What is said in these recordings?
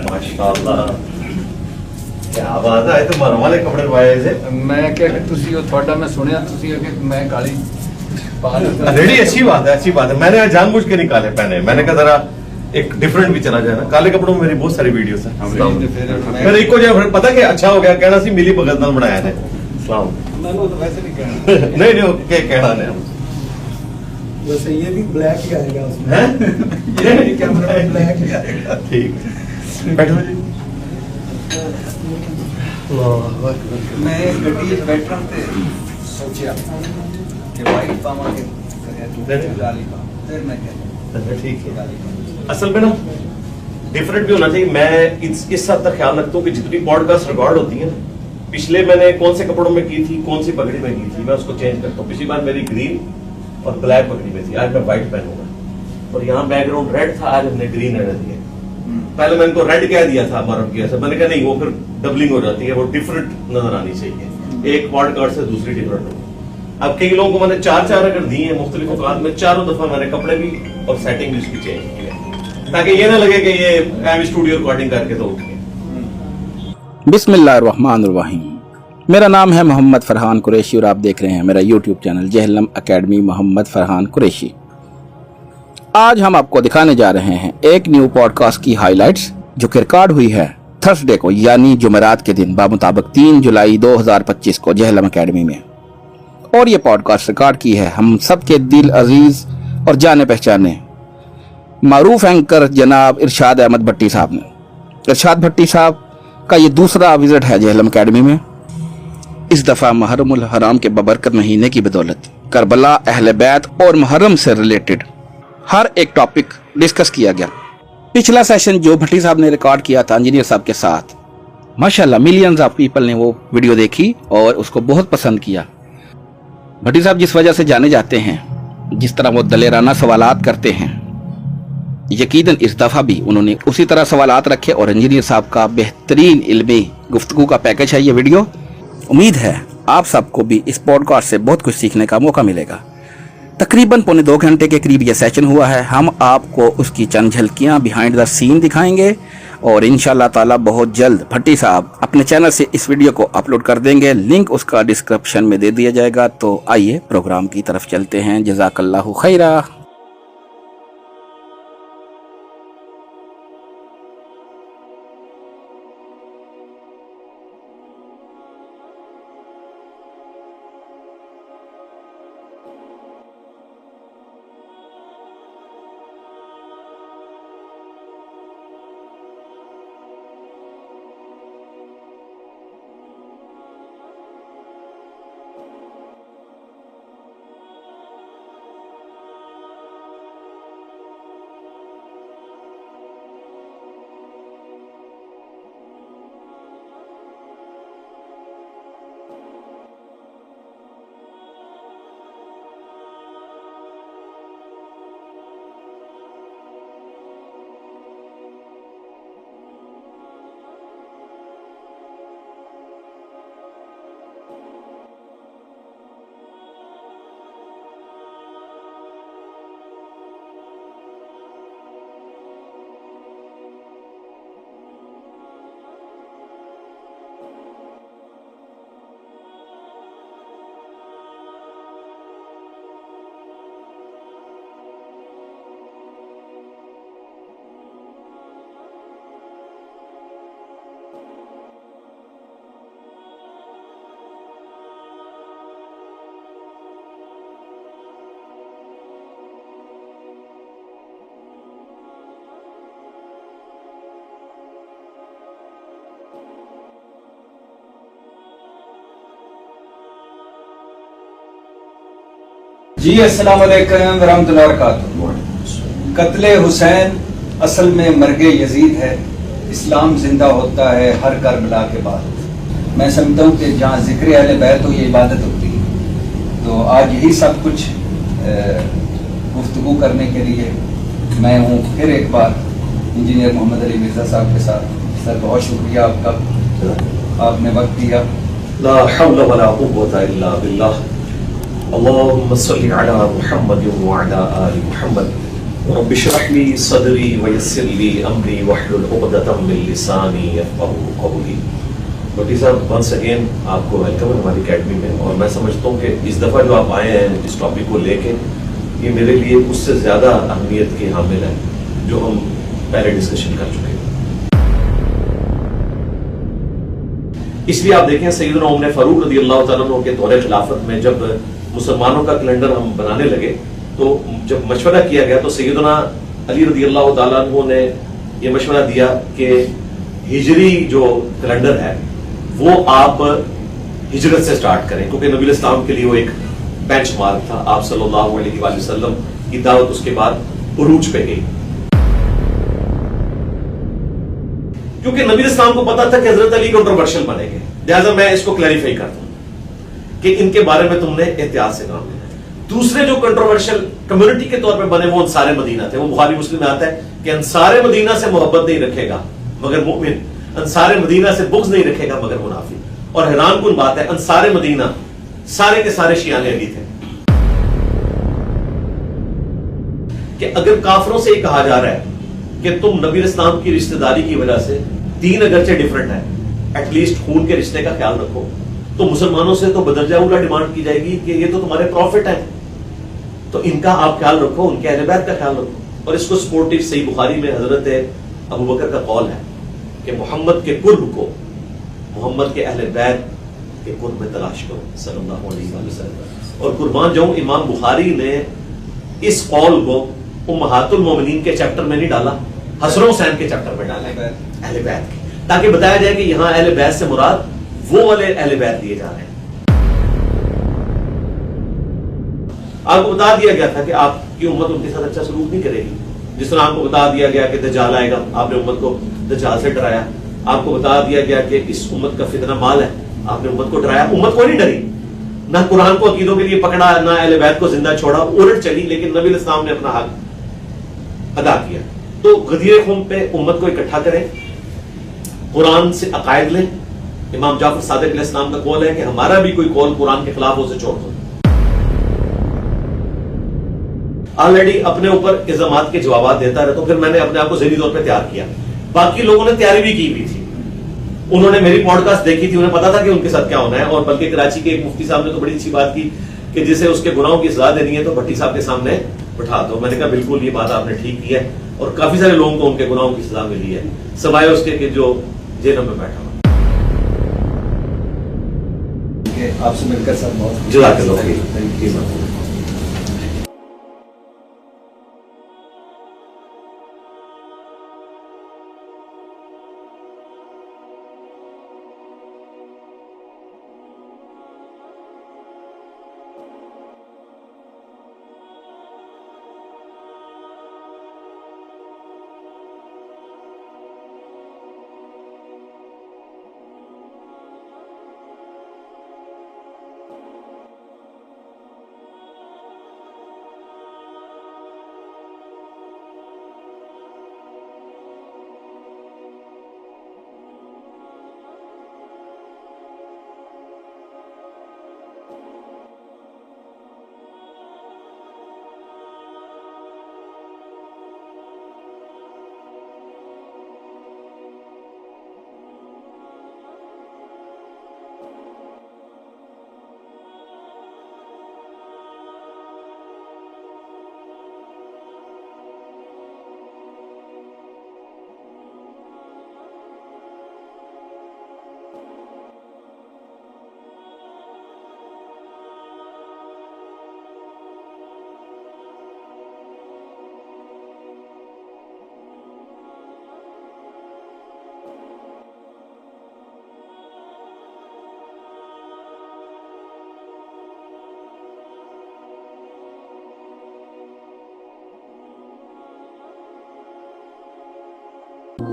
माशाअल्लाह क्या बात है तो मरम वाले कपड़े पाए थे मैं क्या तुसी वो थोड़ा मैं सुनिया तुसी कि मैं काली रेडी अच्छी बात है मैंने आज जानबूझ के निकाले पहने मैंने कहा जरा एक डिफरेंट भी चला जाए ना काले कपड़ों में मेरी बहुत सारी वीडियोस हैं फिर एक को जो पता कि अच्छा हो गया कहना सी मिली भगत नाल बनाया ने सलाम मैंने तो वैसे नहीं कहना नहीं ओके कहना ने वैसे ये भी ब्लैक ही आएगा उसमें हैं ये भी कैमरा में ब्लैक ही आएगा। ठीक बैठो जी मैं गड्डी च बैठा ते सोचा कि वाइट पावा के गाली पा फिर मैं कहता ठीक है असल में ना डिफरेंट भी होना चाहिए मैं इस हद तक ख्याल रखता हूँ कि जितनी पॉडकास्ट रिकॉर्ड होती है पिछले मैंने कौन से कपड़ों में की थी कौन सी पगड़ी में की थी मैं उसको चेंज करता हूँ पिछली बार मेरी ग्रीन और ब्लैक पगड़ी में थी आज मैं व्हाइट पहनूंगा और यहाँ बैकग्राउंड रेड था आज हमने ग्रीन रहने दिया पहले मैंने को रेड कह दिया था मरम की ऐसा मैंने कहा नहीं वो फिर डबलिंग हो जाती है वो डिफरेंट नजर आनी चाहिए एक पॉडकास्ट से दूसरी डिफरेंट हो अब कई लोगों को मैंने चार अगर दी है मुख्तलिफ औकात में चारों दफा मैंने कपड़े भी और सेटिंग भी उसकी चेंज की है ताकि ये ना लगे कि ये एम स्टूडियो रिकॉर्डिंग करके तो उठ गए। बिस्मिल्लाहिर्रहमानिर्रहीम। मेरा नाम है मोहम्मद फरहान कुरैशी और आप देख रहे हैं मेरा YouTube channel Jhelum academy Mohammad Farhan Qureshi. आज हम आपको दिखाने जा रहे हैं एक न्यू पॉडकास्ट की हाइलाइट्स जो कि रिकॉर्ड हुई है थर्सडे को यानी जुमेरात के दिन बामुताबिक 3 जुलाई 2025 को जहलम एकेडमी में। और ये पॉडकास्ट रिकॉर्ड की है हम सबके दिल अजीज और जाने पहचाने मारूफ एंकर जनाब इरशाद अहमद भट्टी साहब ने। इरशाद भट्टी साहब का ये दूसरा विजिट है जहलम एकेडमी में। इस दफा मुहर्रमुल हराम के बबरकत महीने की बदौलत करबला अहले बैत और मुहर्रम से रिलेटेड हर एक टॉपिक डिस्कस किया गया। पिछला सेशन जो भट्टी साहब ने रिकॉर्ड किया था इंजीनियर साहब के साथ माशाल्लाह मिलियंस ऑफ पीपल ने वो वीडियो देखी और उसको बहुत पसंद किया। भट्टी साहब जिस वजह से जाने जाते हैं जिस तरह वो दलेराना सवालात करते हैं यकीनन इस दफा भी उन्होंने उसी तरह सवालात रखे और इंजीनियर साहब का बेहतरीन इल्मी गुफ्तगू का पैकेज है ये वीडियो। उम्मीद है आप सबको भी इस पॉडकास्ट से बहुत कुछ सीखने का मौका मिलेगा। तकरीबन 1.25 घंटे के करीब यह सेशन हुआ है। हम आपको उसकी चंद झलकियां बिहाइंड द सीन दिखाएंगे और इंशाल्लाह ताला बहुत जल्द भट्टी साहब अपने चैनल से इस वीडियो को अपलोड कर देंगे। लिंक उसका डिस्क्रिप्शन में दे दिया जाएगा। तो आइए प्रोग्राम की तरफ चलते हैं। जज़ाकल्लाहु खैरा। जी अस्सलाम वालेकुम रहमतुल्लाहि व बरकातुहू। कत्ले हुसैन असल में मर्गे यजीद है। इस्लाम जिंदा होता है हर करबला के बाद। मैं समझता हूँ कि जहाँ जिक्र अहले बैत हो ये इबादत होती है। तो आज यही सब कुछ गुफ्तगू करने के लिए मैं हूँ फिर एक बार इंजीनियर मोहम्मद अली मिर्जा साहब के साथ। सर बहुत शुक्रिया आपका, आपने वक्त दिया। ला हौला वला कुव्वता इल्ला बिल्लाह। अल्लाहुम्मा सल्लि अला मुहम्मद व अला आलि मुहम्मद रब्बि इश्रह ली सदरी वयस्सिर ली अमरी वहलुल उक़दतम मिन लिसानी यफ़क़हू क़ौली। भट्टी साहब, वंस अगेन आपको वेलकम है हमारी अकेडमी में। और मैं समझता हूँ कि इस दफ़ा जो आप आए हैं इस टॉपिक को लेके, ये मेरे लिए उससे ज़्यादा अहमियत के हामिल है जो हम पहले डिस्कशन कर चुके हैं। इसलिए आप देखें सैयदना उमर फारूक रज़ियल्लाहु ताला अन्हु के दौरे खिलाफत में जब मुसलमानों का कैलेंडर हम बनाने लगे तो जब मशवरा किया गया तो सैयदना अली रज़ियल्लाहु ताला अन्हु ने यह मशवरा दिया कि हिजरी जो कैलेंडर है वो आप हिजरत से स्टार्ट करें, क्योंकि नबी इस्लाम के लिए वो एक बेंचमार्क था। आप सल्लल्लाहु अलैहि वसल्लम की दावत उसके बाद उरूज पे गई, क्योंकि नबी इस्लाम को पता था कि हजरत अली कंट्रोवर्शियल बनेंगे। लिहाजा मैं इसको क्लैरिफाई करता हूं कि इनके बारे में तुमने एहतियात से काम लेना है। दूसरे जो कंट्रोवर्शियल कम्युनिटी के तौर पे बने वो अंसारे मदीना थे। वो बुखारी मुस्लिम में आता है कि अंसारे मदीना से मोहब्बत नहीं रखेगा मगर मुमिन, अंसारे मदीना से बुग़्ज़ नहीं रखेगा मगर मुनाफिक। और हैरान कुन बात है, अंसारे मदीना सारे के सारे शियाने अली थे। कि अगर काफिरों से ये कहा जा रहा है कि तुम नबी इस्लाम की रिश्तेदारी की वजह से, दीन अगरचे डिफरेंट है, एटलीस्ट खून के रिश्ते का ख्याल रखो, तो मुसलमानों से तो बदरजा उला डिमांड की जाएगी कि ये तो तुम्हारे प्रॉफिट हैं, तो इनका आप ख्याल रखो, उनके अहले बैत का ख्याल रखो। और इसको सपोर्टिव सही बुखारी में हजरत अबू बकर का कौल है कि मोहम्मद के कुर्ब को मोहम्मद के अहले बैत के कुर्ब में तलाश करो सल्लल्लाहु अलैहि वसल्लम। और कुर्बान जाऊं, इमाम बुखारी ने इस कौल को उम्महातुल मोमिनीन के चैप्टर में नहीं डाला, हसन हुसैन के चैप्टर में डाला है, अहले बैत के, ताकि बताया जाए कि यहां अहले बैत से मुराद वो वाले अहले बैत लिए जा रहे हैं। आपको बता दिया गया था कि आपकी उम्मत उनके साथ अच्छा सलूक नहीं करेगी। जिस तरह आपको बता दिया गया कि दज्जाल आएगा, आपने उम्मत को दज्जाल से डराया। आपको बता दिया गया कि इस उम्मत का फितना माल है, आपने उम्मत को डराया। उम्मत को नहीं डरी, ना कुरान को अकीदों के लिए पकड़ा, ना अहले बैत को जिंदा छोड़ा, उलट चली, लेकिन नबी इस्लाम ने अपना हक अदा किया। तो गदीर खून पे उम्मत को इकट्ठा करें, कुरान से अकायद लें। इमाम जाफर सादिक अलैहिस्सलाम का कौल है कि हमारा भी कोई कौल कुरान के खिलाफ हो उसे छोड़ दो। ऑलरेडी अपने ऊपर इल्जामात के जवाब देता रहे, तो फिर मैंने अपने आप को ज़हनी तौर पे तैयार किया। बाकी लोगों ने तैयारी भी की हुई थी, उन्होंने मेरी पॉडकास्ट देखी थी, उन्हें पता था कि उनके साथ क्या होना है। और बल्कि कराची के एक मुफ्ती साहब ने तो बड़ी अच्छी बात की कि जिसे उसके गुनाहों की सजा देनी है तो भट्टी साहब के सामने बैठा दो। मैंने कहा बिल्कुल ये बात आपने ठीक की है, और काफी सारे लोगों को उनके गुनाहों की सजा मिली है, सवाए उसके कि जो जेल में बैठा हुआ। आपसे मिलकर सर बहुत जज़ाकल्लाह खैर।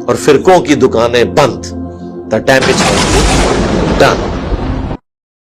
और फिरकों की दुकानें बंद। The damage done.